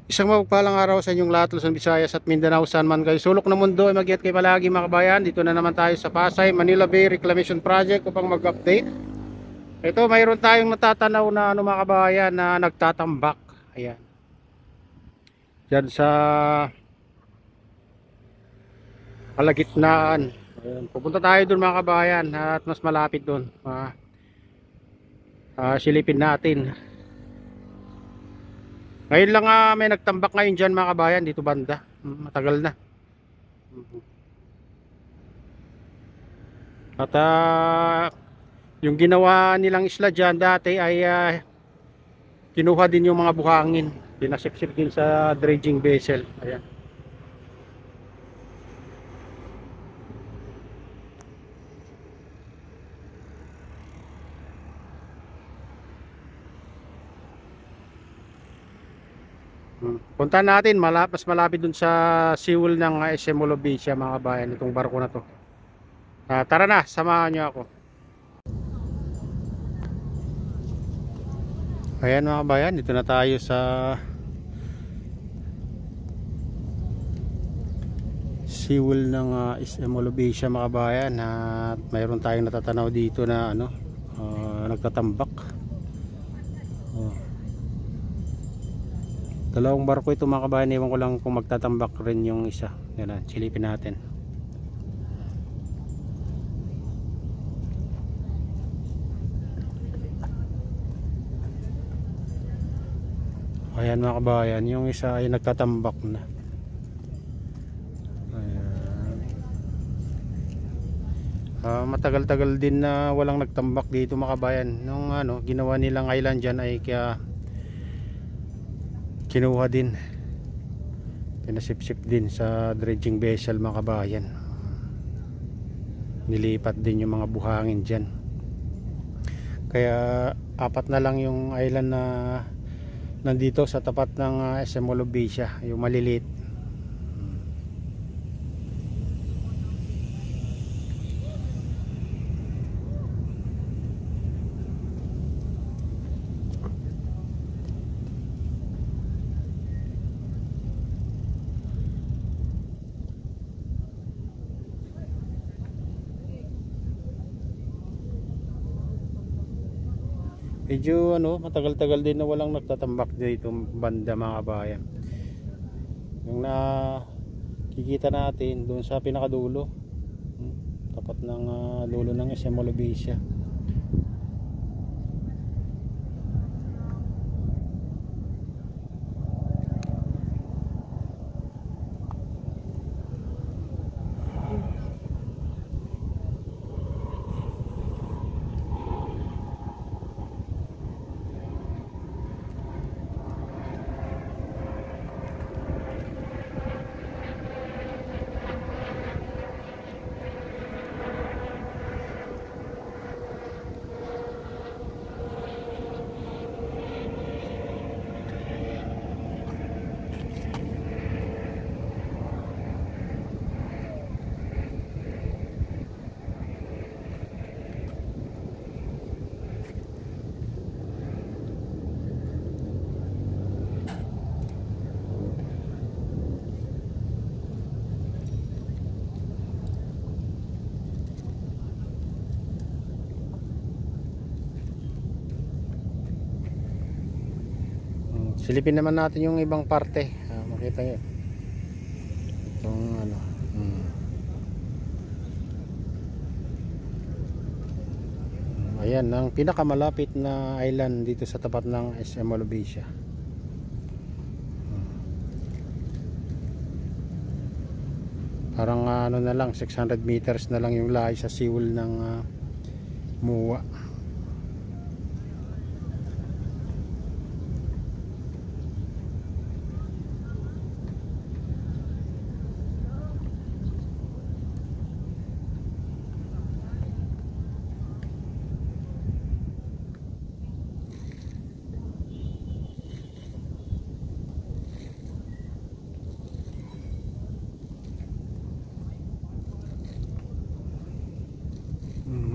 Isang mapagpalang araw sa inyong lahat, Luzon, Visayas at Mindanao, saan man kayo sulok ng mundo ay mag-ingat kayo palagi mga kabayan. Dito na naman tayo sa Pasay, Manila Bay Reclamation Project upang mag-update. Ito, mayroon tayong natatanaw na mga kabayan na nagtatambak. Ayan. Diyan sa kalagitnaan. Ayan. Pupunta tayo doon mga kabayan at mas malapit doon. Silipin natin. Ngayon lang may nagtambak ngayon dyan mga kabayan dito banda. Matagal na. At yung ginawa nilang isla dyan dati ay kinuha din yung mga buhangin. Pinasipsip din sa dredging vessel. Ayan. Puntahan natin, mas malapit dun sa seawall ng SM Olobecia mga kabayan, itong barko na to. Tara na, samahan nyo ako. Ayan mga kabayan, dito na tayo sa seawall ng SM Olobecia mga kabayan. At mayroon tayong natatanaw dito na nagtatambak. Dalawang barko ito mga kabayan, iwan ko lang kung magtatambak rin yung isa. Yan, silipin natin. Ayan mga kabayan, yung isa ay nagtatambak na. Ayan. Matagal-tagal din na walang nagtambak dito mga kabayan. Nung ginawa nilang island dyan ay kaya kinuha din, pinasipsip din sa dredging vessel mga kabayan. Nilipat din yung mga buhangin dyan. Kaya apat na lang yung island na nandito sa tapat ng SM Olobecia, yung maliliit. Medyo matagal-tagal din na walang nagtatambak dito banda mga kabayan. Yung nakikita natin doon sa pinakadulo, tapat ng dulo ng SM Olobecia. Silipin naman natin yung ibang parte. Makita nyo itong ayan ang pinakamalapit na island dito sa tapat ng SM Olobecia. Parang na lang 600 meters na lang yung layo sa seawall ng MUA.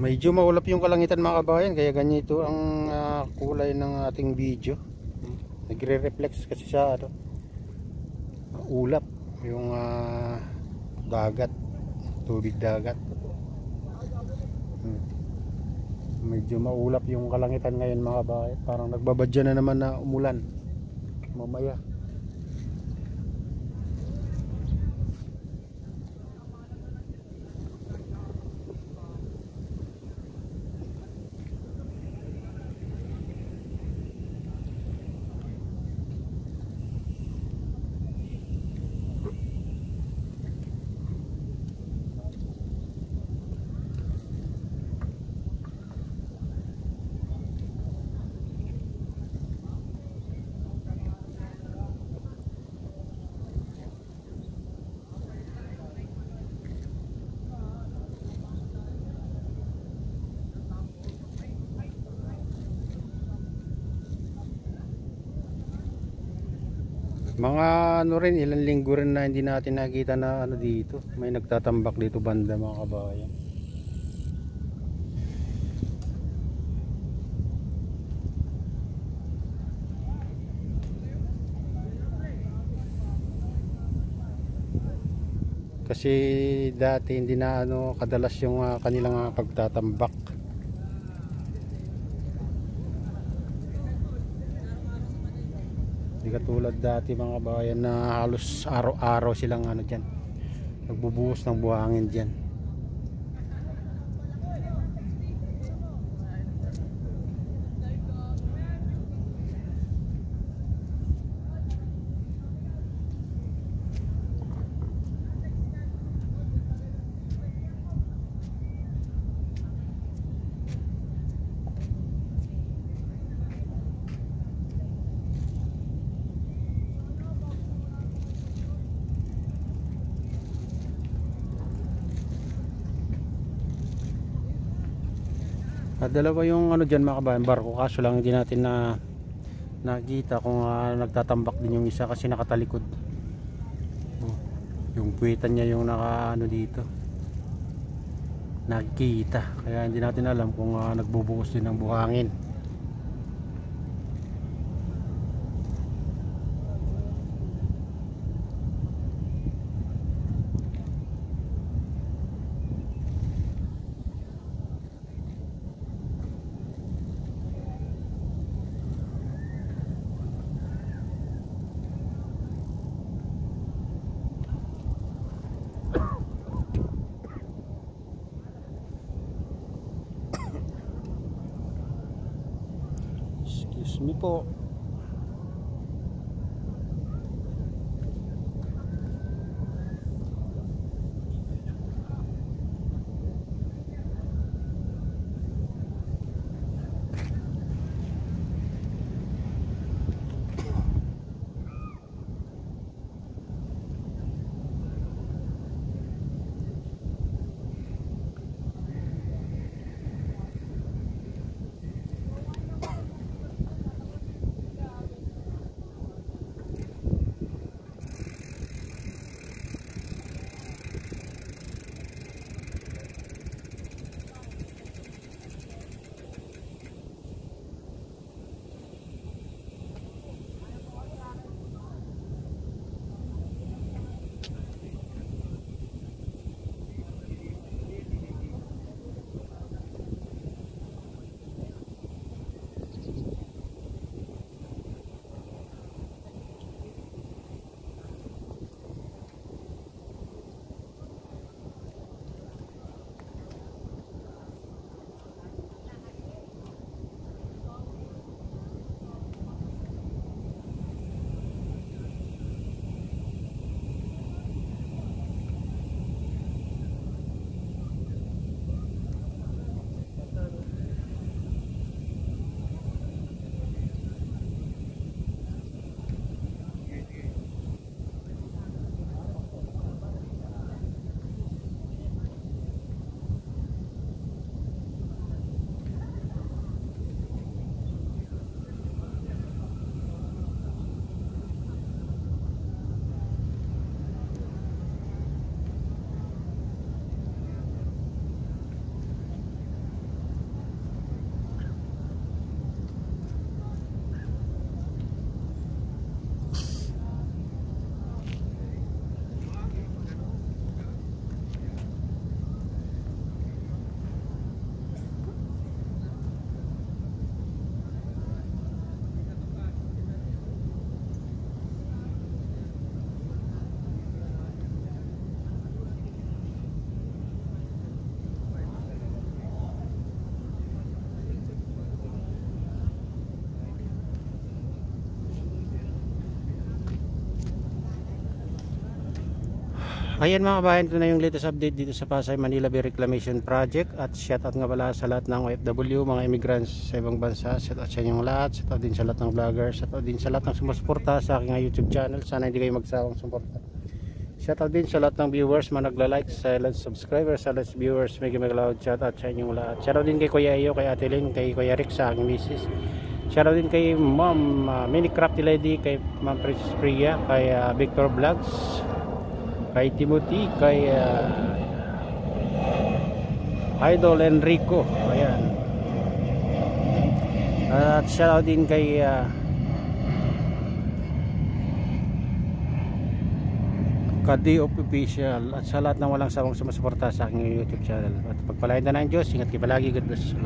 Medyo maulap yung kalangitan mga kabayan, kaya ganito ang kulay ng ating video. Nagre-reflex kasi siya ulap yung dagat, tubig dagat. Medyo maulap yung kalangitan ngayon mga bahay, parang nagbabadya na naman na umulan mamaya. Mga ano rin, ilang linggo rin na hindi natin nakita na ano dito, may nagtatambak dito banda mga kabayan. Kasi dati hindi na ano kadalas yung kanilang pagtatambak. Hindi katulad dati mga bayan na halos araw-araw silang ano diyan, nagbubuhos ng buhangin diyan. Dalawa yung ano diyan mga kabayan, barko, kaso lang hindi natin na nakita kung nagtatambak din yung isa kasi nakatalikod. Yung puwitan niya yung naka ano dito, nakikita, kaya hindi natin alam kung nagbubuhos din ng buhangin. Excuse me po. Ayan mga kabayan, ito na yung latest update dito sa Pasay Manila Bay Reclamation Project. At shoutout nga pala sa lahat ng OFW, mga immigrants sa ibang bansa. Shoutout sa inyong lahat, shoutout din sa lahat ng vloggers, shoutout din sa lahat ng sumusuporta sa aking YouTube channel. Sana hindi kayo magsawang suporta. Shoutout din sa lahat ng viewers, mga nagla-like, silent subscribers, silent viewers, may loud shoutout sa inyong lahat. Shoutout din kay Kuya Iyo, kay Ate Lynn, kay Kuya Rick sa aking misis. Shoutout din kay Ma'am Mini Crafty Lady, kay Ma'am Princess Priya, kay Victor Vlogs, kay Timothy, kay Idol Enrico. Ayan. At shoutout din kay Kadi Official at sa lahat ng walang sawang sumusuporta sa aking YouTube channel. At pagpalain na ng Diyos, ingat kayo palagi. God bless you.